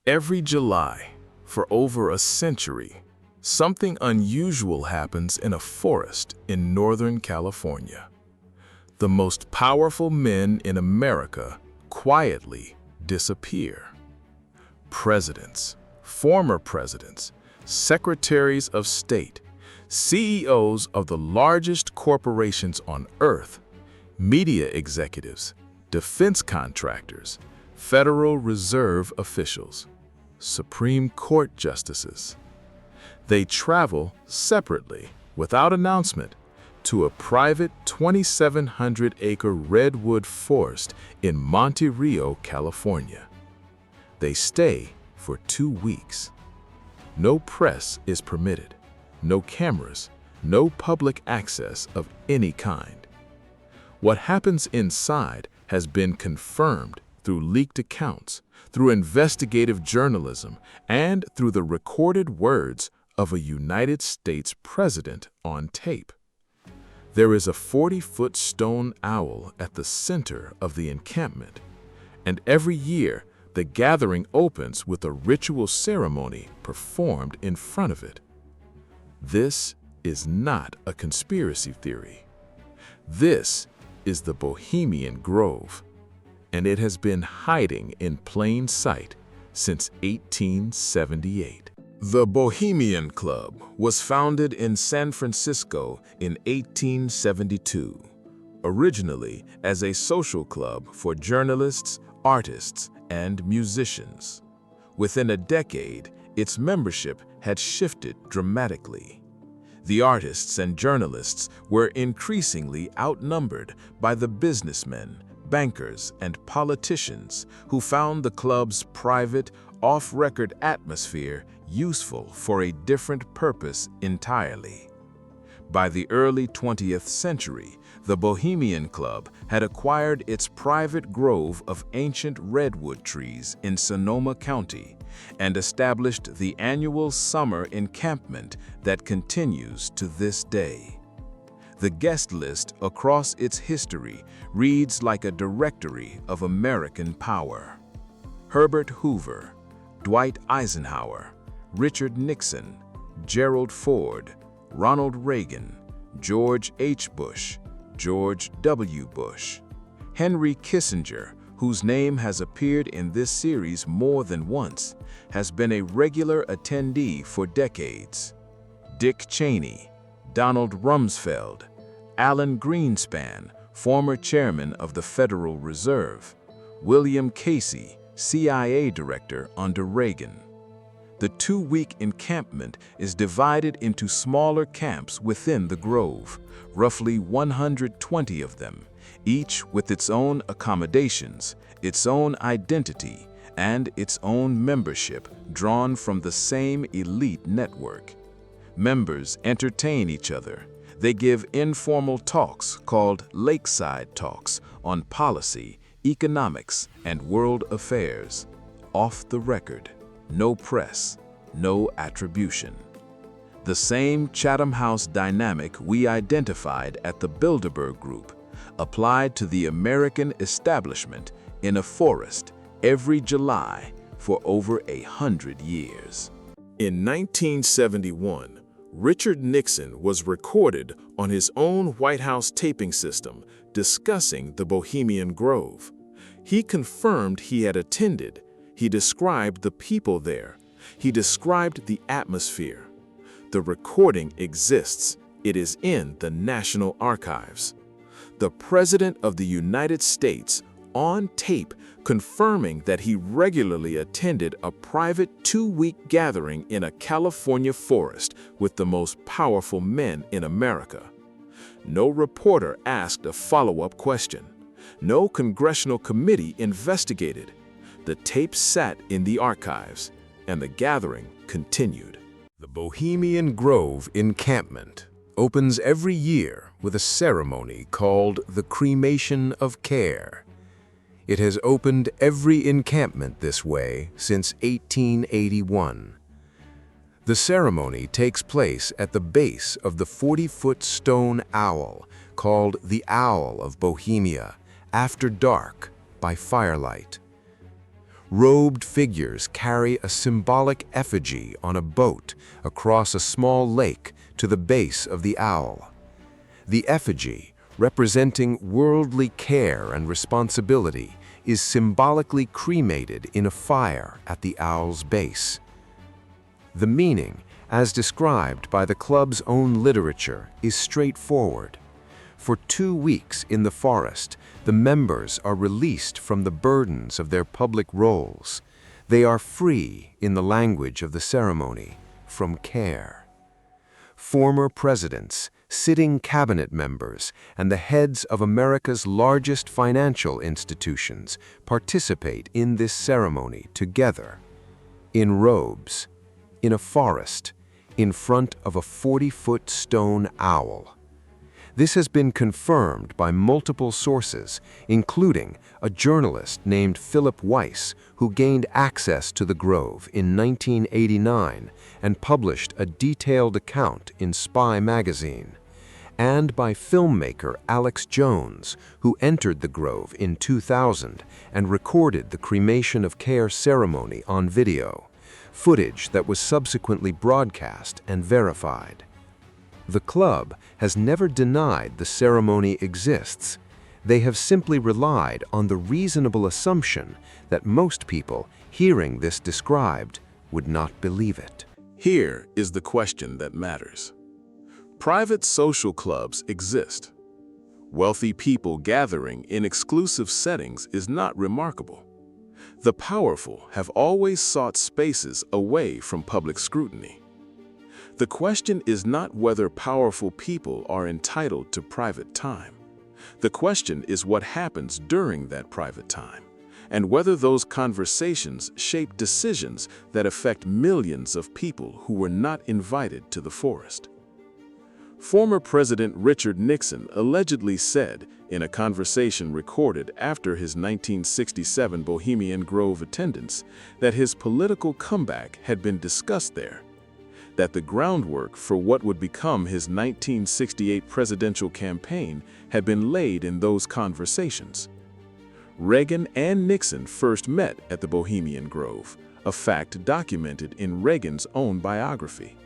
Every July, for over a century, something unusual happens in a forest in Northern California. The most powerful men in America quietly disappear. Presidents, former presidents, secretaries of state, CEOs of the largest corporations on earth, media executives, defense contractors, Federal Reserve officials, Supreme Court justices. They travel separately, without announcement, to a private 2,700-acre redwood forest in Monte Rio, California. They stay for 2 weeks. No press is permitted, no cameras, no public access of any kind. What happens inside has been confirmed through leaked accounts, through investigative journalism, and through the recorded words of a United States president on tape. There is a 40-foot stone owl at the center of the encampment, and every year the gathering opens with a ritual ceremony performed in front of it. This is not a conspiracy theory. This is the Bohemian Grove, and it has been hiding in plain sight since 1878. The Bohemian Club was founded in San Francisco in 1872, originally as a social club for journalists, artists, and musicians. Within a decade, its membership had shifted dramatically. The artists and journalists were increasingly outnumbered by the businessmen, bankers, and politicians who found the club's private, off-record atmosphere useful for a different purpose entirely. By the early 20th century, the Bohemian Club had acquired its private grove of ancient redwood trees in Sonoma County and established the annual summer encampment that continues to this day. The guest list across its history reads like a directory of American power. Herbert Hoover, Dwight Eisenhower, Richard Nixon, Gerald Ford, Ronald Reagan, George H. Bush, George W. Bush, Henry Kissinger, whose name has appeared in this series more than once, has been a regular attendee for decades. Dick Cheney, Donald Rumsfeld, Alan Greenspan, former chairman of the Federal Reserve, William Casey, CIA director under Reagan. The 2-week encampment is divided into smaller camps within the grove, roughly 120 of them, each with its own accommodations, its own identity, and its own membership drawn from the same elite network. Members entertain each other. They give informal talks called lakeside talks on policy, economics, and world affairs. Off the record. No press, no attribution. The same Chatham House dynamic we identified at the Bilderberg Group applied to the American establishment in a forest every July for over 100 years. In 1971, Richard Nixon was recorded on his own White House taping system discussing the Bohemian Grove. He confirmed he had attended. He described the people there. He described the atmosphere. The recording exists. It is in the National Archives. The President of the United States, on tape, confirming that he regularly attended a private 2-week gathering in a California forest with the most powerful men in America. No reporter asked a follow-up question. No congressional committee investigated. The tape sat in the archives, and the gathering continued. The Bohemian Grove encampment opens every year with a ceremony called the Cremation of Care. It has opened every encampment this way since 1881. The ceremony takes place at the base of the 40-foot stone owl called the Owl of Bohemia, after dark, by firelight. Robed figures carry a symbolic effigy on a boat across a small lake to the base of the owl. The effigy, representing worldly care and responsibility, is symbolically cremated in a fire at the owl's base. The meaning, as described by the club's own literature, is straightforward. For 2 weeks in the forest, the members are released from the burdens of their public roles. They are free, in the language of the ceremony, from care. Former presidents, sitting cabinet members, and the heads of America's largest financial institutions participate in this ceremony together, in robes, in a forest, in front of a 40-foot stone owl. This has been confirmed by multiple sources, including a journalist named Philip Weiss, who gained access to the grove in 1989 and published a detailed account in Spy magazine, and by filmmaker Alex Jones, who entered the grove in 2000 and recorded the cremation of care ceremony on video, footage that was subsequently broadcast and verified. The club has never denied the ceremony exists. They have simply relied on the reasonable assumption that most people hearing this described would not believe it. Here is the question that matters. Private social clubs exist. Wealthy people gathering in exclusive settings is not remarkable. The powerful have always sought spaces away from public scrutiny. The question is not whether powerful people are entitled to private time. The question is what happens during that private time, and whether those conversations shape decisions that affect millions of people who were not invited to the forest. Former President Richard Nixon allegedly said in a conversation recorded after his 1967 Bohemian Grove attendance that his political comeback had been discussed there, that the groundwork for what would become his 1968 presidential campaign had been laid in those conversations. Reagan and Nixon first met at the Bohemian Grove, a fact documented in Reagan's own biography.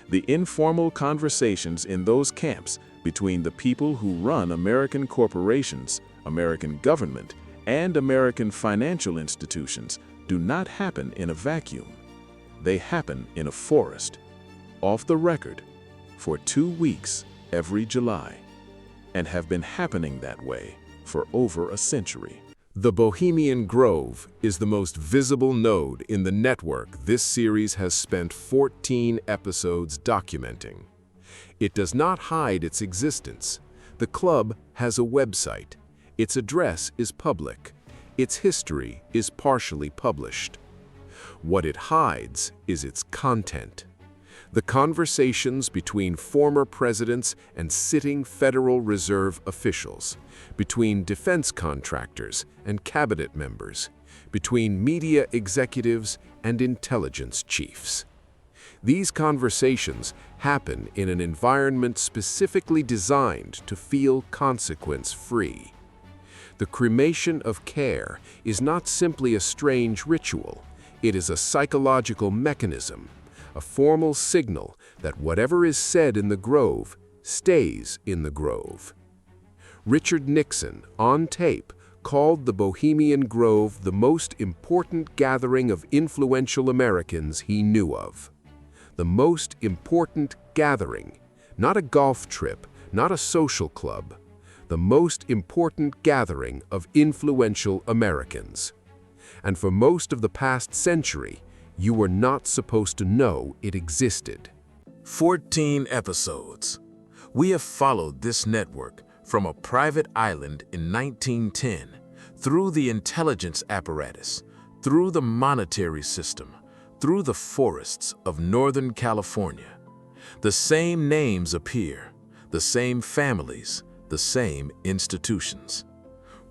The informal conversations in those camps between the people who run American corporations, American government, and American financial institutions do not happen in a vacuum. They happen in a forest, off the record, for 2 weeks every July, and have been happening that way for over a century. The Bohemian Grove is the most visible node in the network this series has spent 14 episodes documenting. It does not hide its existence. The club has a website. Its address is public. Its history is partially published. What it hides is its content. The conversations between former presidents and sitting Federal Reserve officials, between defense contractors and cabinet members, between media executives and intelligence chiefs. These conversations happen in an environment specifically designed to feel consequence-free. The cremation of care is not simply a strange ritual. It is a psychological mechanism, a formal signal that whatever is said in the grove stays in the grove. Richard Nixon, on tape, called the Bohemian Grove the most important gathering of influential Americans he knew of. The most important gathering, not a golf trip, not a social club, the most important gathering of influential Americans. And for most of the past century, you were not supposed to know it existed. 14 episodes. We have followed this network from a private island in 1910, through the intelligence apparatus, through the monetary system, through the forests of Northern California. The same names appear, the same families, the same institutions.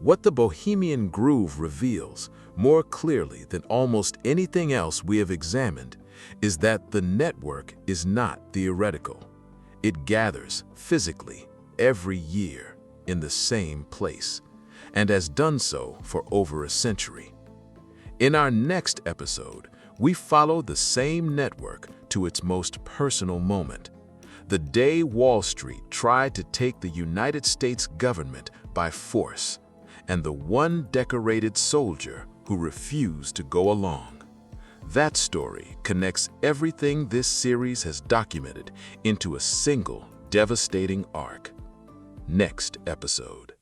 What the Bohemian Grove reveals more clearly than almost anything else we have examined is that the network is not theoretical. It gathers physically every year in the same place, and has done so for over a century. In our next episode, we follow the same network to its most personal moment, the day Wall Street tried to take the United States government by force, and the one decorated soldier who refused to go along. That story connects everything this series has documented into a single devastating arc. Next episode.